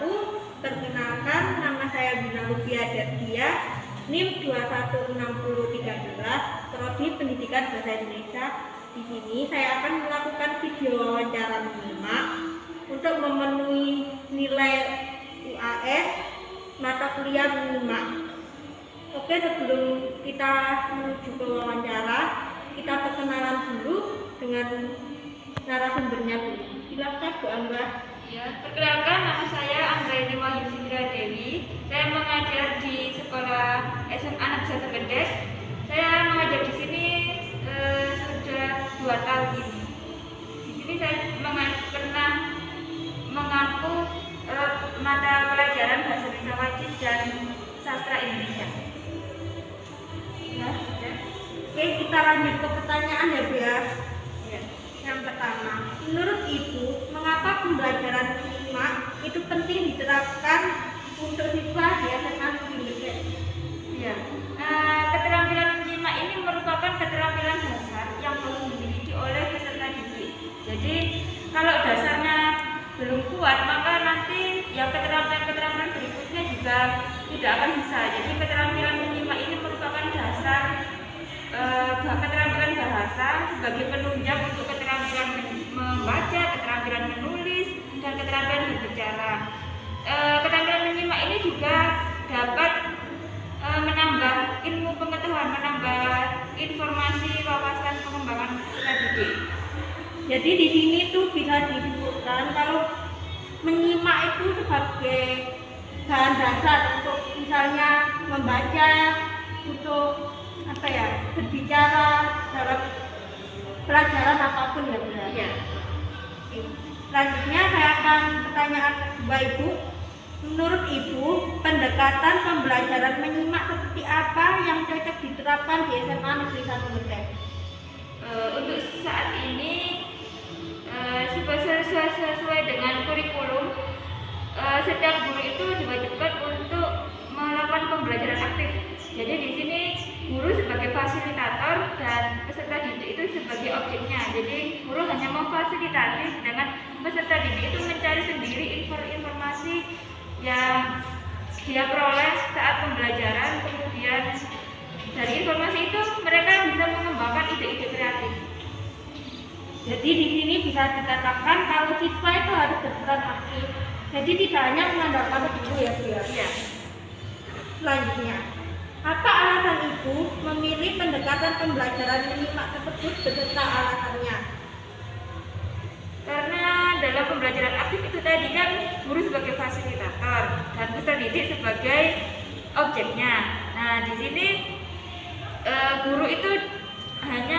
wabarakatuh. Perkenalkan, nama saya Bina Lubia Derdia, NIM 216013, Prodi Pendidikan Bahasa Indonesia. Di sini saya akan melakukan video wawancara menyimak untuk memenuhi nilai UAS mata kuliah menyimak. Oke, sebelum kita menuju ke wawancara, kita perkenalan dulu dengan narasumbernya dulu. Silakan Bu Angga. Ya, perkenalkan, nama saya Anggraini Wahyusindra Dewi. Saya mengajar di sekolah SMA Negeri 1 Kedes. Saya mengajar di sini sudah 2 tahun ini. Di sini saya pernah mengaku mata pelajaran bahasa Indonesia wajib dan sastra Indonesia. Ya, sudah. Oke, kita lanjut ke pertanyaan ya Bu ya. Yang pertama, menurut Ibu, mengapa pembelajaran menyimak itu penting diterapkan untuk siswa di SMA Negeri Gede? Ya, keterampilan menyimak ini merupakan keterampilan dasar yang harus dimiliki oleh peserta didik. Jadi, kalau dasarnya belum kuat, maka nanti ya keterampilan berikutnya juga tidak akan bisa. Jadi, keterampilan menyimak ini merupakan dasar keterampilan bahasa sebagai penunjang untuk keterampilan membaca, keterampilan menulis, dan keterampilan berbicara. Keterampilan menyimak ini juga dapat menambah ilmu pengetahuan, menambah informasi, wawasan, pengembangan peserta didik. Jadi di sini tuh bisa disebutkan kalau menyimak itu sebagai bahan dasar untuk misalnya membaca, untuk berbicara dalam pelajaran apapun ya Bu. Iya. Selanjutnya saya akan pertanyaan kedua Ibu. Menurut Ibu, pendekatan pembelajaran menyimak seperti apa yang cocok diterapkan di SMA Negeri 1 Gede? Untuk saat ini sesuai dengan kurikulum, setiap guru itu diwajibkan untuk melakukan pembelajaran aktif. Jadi di sini guru sebagai fasilitator dan peserta didik itu sebagai objeknya. Jadi guru hanya memfasilitasi, sedangkan peserta didik itu mencari sendiri informasi yang dia peroleh saat pembelajaran. Kemudian dari informasi itu mereka bisa mengembangkan ide-ide kreatif. Jadi di sini bisa dikatakan kalau siswa itu harus berperan aktif. Jadi tidak hanya mengandalkan guru ya Bu ya. Iya. Selanjutnya, apa alasan Ibu memilih pendekatan pembelajaran menyimak tersebut beserta alasannya? Karena dalam pembelajaran aktif itu tadi kan guru sebagai fasilitator dan peserta didik sebagai objeknya. Nah, di sini guru itu hanya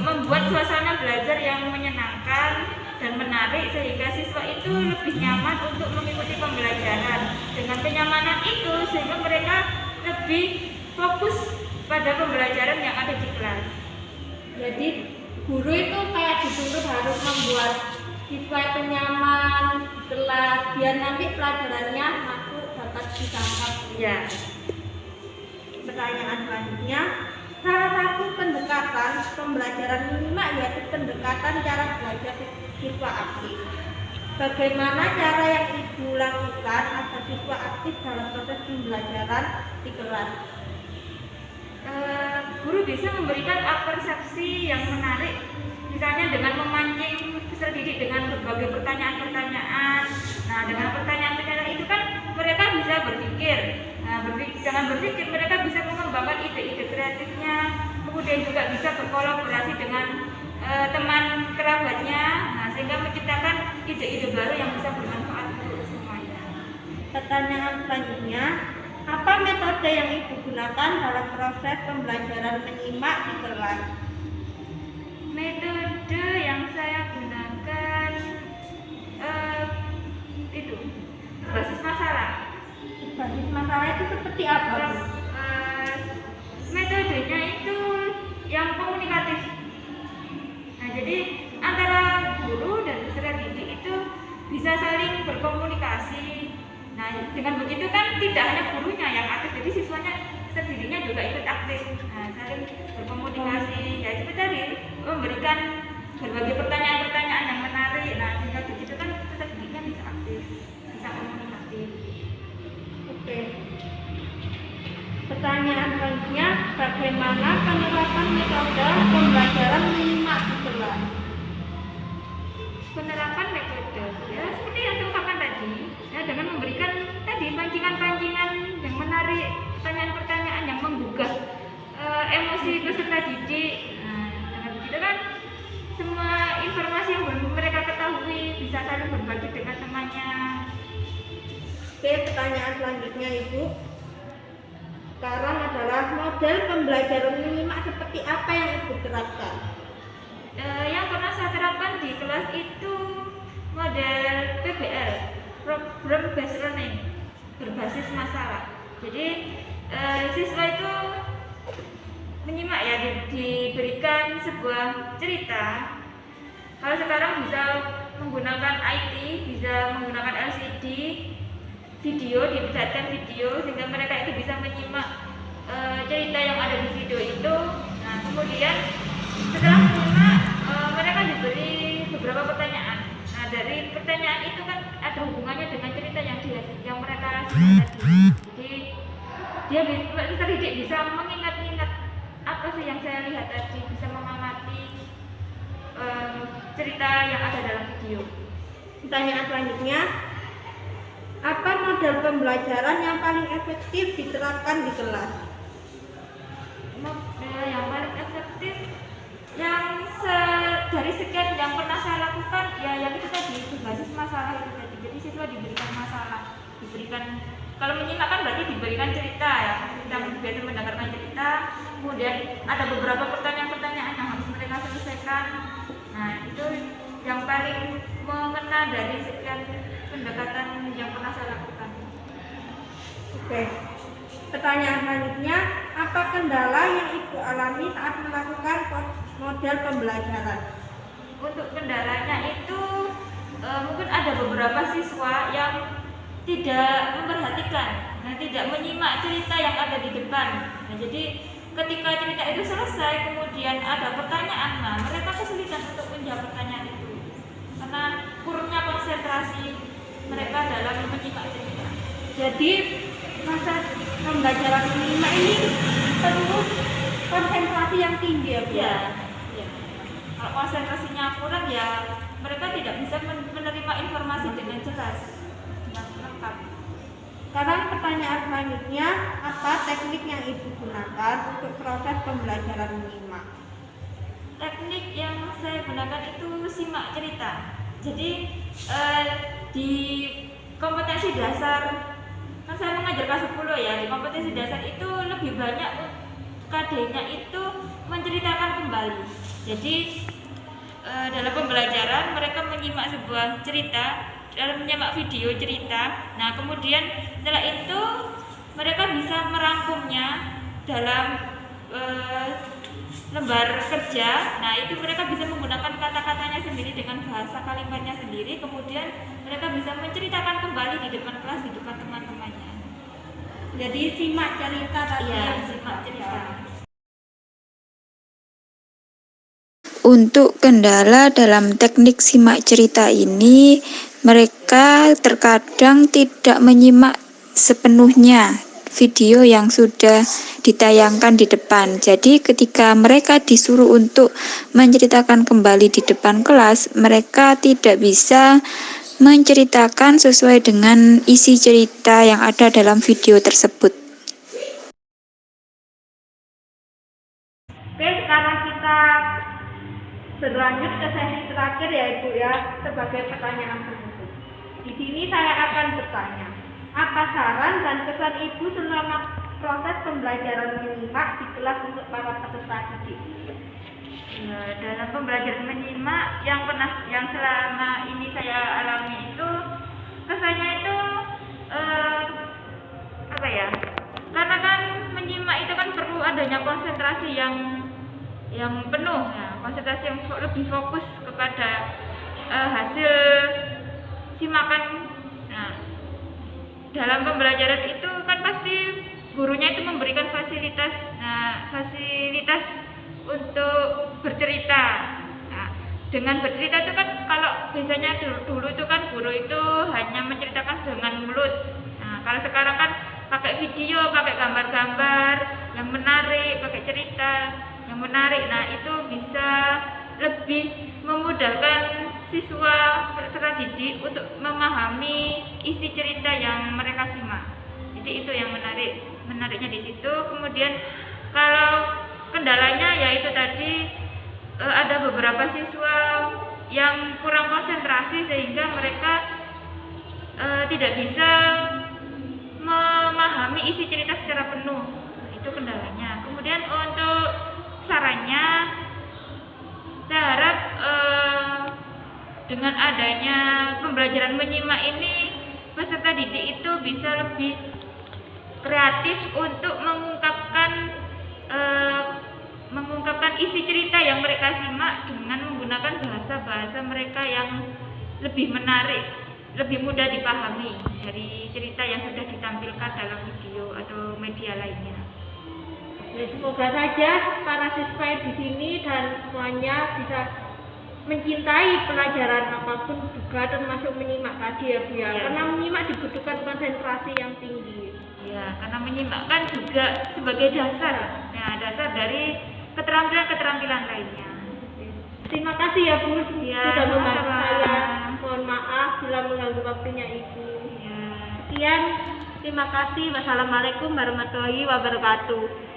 membuat suasana belajar yang menyenangkan dan menarik sehingga siswa itu lebih nyaman untuk mengikuti pembelajaran. Dengan kenyamanan itu sehingga mereka lebih fokus pada pembelajaran yang ada di kelas. Jadi guru itu kayak dituntut harus membuat siswa itu nyaman di kelas biar nanti pelajarannya masuk dapat ditangkap. Ya. Pertanyaan selanjutnya, salah satu pendekatan pembelajaran menyimak yaitu pendekatan cara belajar siswa aktif. Bagaimana cara yang Ibu lakukan agar siswa aktif dalam proses pembelajaran di kelas? Guru bisa memberikan persepsi yang menarik, misalnya dengan memancing peserta didik dengan berbagai pertanyaan-pertanyaan. Nah, dengan pertanyaan-pertanyaan itu kan mereka bisa berpikir. Nah, dengan berpikir mereka bisa mengembangkan ide-ide kreatifnya, kemudian juga bisa berkolaborasi dengan teman kerabatnya, nah, sehingga menciptakan ide-ide baru yang bisa bermanfaat untuk semuanya. Pertanyaan selanjutnya, apa metode yang Ibu gunakan dalam proses pembelajaran menyimak di kelas? Metode yang saya gunakan itu basis masalah. Basis masalah itu seperti apa, Bu? Metodenya itu yang komunikatif. Nah, jadi antara guru dan peserta didik itu bisa saling berkomunikasi. Nah, dengan begitu kan tidak hanya gurunya yang aktif, jadi siswanya, peserta didiknya juga ikut aktif. Nah, saling berkomunikasi. Ya, itu tadi memberikan berbagai pertanyaan-pertanyaan yang menarik. Nah, sehingga begitu kan peserta didiknya bisa aktif, bisa komunikatif. Oke. Pertanyaan selanjutnya, bagaimana penerapan metode pembelajaran menyimak di kelas? Penerapan metode ya seperti yang saya katakan tadi ya, dengan memberikan tadi pancingan-pancingan yang menarik, pertanyaan-pertanyaan yang menggugah emosi peserta didik. Nah, dengan begitu kan semua informasi yang belum mereka ketahui bisa saling berbagi dengan temannya. Oke, pertanyaan selanjutnya Ibu. Sekarang adalah model pembelajaran menyimak seperti apa yang Ibu terapkan? Yang pernah saya terapkan di kelas itu model PBL, Problem Based Learning, berbasis masalah. Jadi siswa itu menyimak ya, diberikan sebuah cerita. Kalau sekarang bisa menggunakan IT, bisa menggunakan LCD, video, diperlihatkan video sehingga mereka itu bisa menyimak cerita yang ada di video itu. Nah, kemudian setelah menyimak mereka diberi beberapa pertanyaan. Nah, dari pertanyaan itu kan ada hubungannya dengan cerita yang mereka simak tadi. Jadi dia peserta didik bisa mengingat-ingat apa sih yang saya lihat tadi, bisa mengamati cerita yang ada dalam video. Pertanyaan selanjutnya, apa model pembelajaran yang paling efektif diterapkan di kelas? Model yang paling efektif yang dari sekian yang pernah saya lakukan ya yang itu tadi, berbasis masalah itu tadi. Jadi siswa diberikan masalah, diberikan, kalau menyimak kan berarti diberikan cerita ya, kita biasa mendengarkan cerita, kemudian ada beberapa pertanyaan-pertanyaan yang harus mereka selesaikan. Nah, itu yang paling mengena dari sekian pendekatan yang pernah saya lakukan. Oke. Pertanyaan selanjutnya, apa kendala yang Ibu alami saat melakukan model pembelajaran? Untuk kendalanya itu mungkin ada beberapa siswa yang tidak memperhatikan, tidak menyimak cerita yang ada di depan. Nah, jadi ketika cerita itu selesai, kemudian ada pertanyaan, nah mereka kesulitan untuk menjawab pertanyaan itu karena kurangnya konsentrasi mereka dalam menyimak cerita. Jadi masa pembelajaran menyimak ini perlu konsentrasi yang tinggi ya Bu? Ya. Kalau konsentrasinya kurang ya mereka tidak bisa menerima informasi dengan jelas, dengan lengkap. Sekarang pertanyaan selanjutnya, apa teknik yang Ibu gunakan untuk proses pembelajaran menyimak? Teknik yang saya gunakan itu simak cerita. Jadi di kompetensi dasar, kan saya mengajar kelas 10 ya, di kompetensi dasar itu lebih banyak KD-nya itu menceritakan kembali. Jadi dalam pembelajaran mereka menyimak sebuah cerita, dalam menyimak video cerita. Nah, kemudian setelah itu mereka bisa merangkumnya dalam lembar kerja. Nah, itu mereka bisa menggunakan kata-katanya sendiri dengan bahasa kalimatnya sendiri. Kemudian mereka bisa menceritakan kembali di depan kelas, di depan teman-temannya. Jadi simak cerita tadi Iya, yang simak cerita. Untuk kendala dalam teknik simak cerita ini, mereka terkadang tidak menyimak sepenuhnya video yang sudah ditayangkan di depan. Jadi ketika mereka disuruh untuk menceritakan kembali di depan kelas, mereka tidak bisa menceritakan sesuai dengan isi cerita yang ada dalam video tersebut. Oke, sekarang kita berlanjut ke sesi terakhir ya Ibu ya, sebagai pertanyaan penutup. Di sini saya akan bertanya, apa saran dan kesan Ibu selama proses pembelajaran menyimak di kelas untuk para peserta didik? Dalam pembelajaran menyimak yang selama ini saya alami itu kesannya itu apa ya? Karena kan menyimak itu kan perlu adanya konsentrasi yang penuh, ya, konsentrasi yang lebih fokus kepada hasil simakan. Nah, dalam pembelajaran itu kan pasti gurunya itu memberikan fasilitas untuk bercerita. Nah, dengan bercerita itu kan kalau biasanya dulu itu kan guru itu hanya menceritakan dengan mulut. Nah, kalau sekarang kan pakai video, pakai gambar-gambar yang menarik, pakai cerita yang menarik. Nah, itu bisa lebih memudahkan siswa peserta didik untuk memahami isi cerita yang mereka simak. Jadi itu yang menariknya di situ. Kemudian kalau kendalanya yaitu tadi ada beberapa siswa yang kurang konsentrasi sehingga mereka tidak bisa memahami isi cerita secara penuh. Itu kendalanya. Kemudian untuk sarannya, saya harap dengan adanya pembelajaran menyimak ini peserta didik itu bisa lebih kreatif untuk mengungkapkan isi cerita yang mereka simak dengan menggunakan bahasa mereka yang lebih menarik, lebih mudah dipahami dari cerita yang sudah ditampilkan dalam video atau media lainnya. Ya, semoga saja para siswa di sini dan semuanya bisa mencintai pelajaran apapun juga, termasuk menyimak tadi ya Bu ya. Karena menyimak dibutuhkan konsentrasi yang tinggi. Ya, karena menyimak kan juga sebagai dasar, dasar dari keterampilan lainnya. Terima kasih ya Bu sudah membantu saya. Mohon maaf bila mengganggu waktunya Ibu. Ya. Sekian, terima kasih. Wassalamualaikum warahmatullahi wabarakatuh.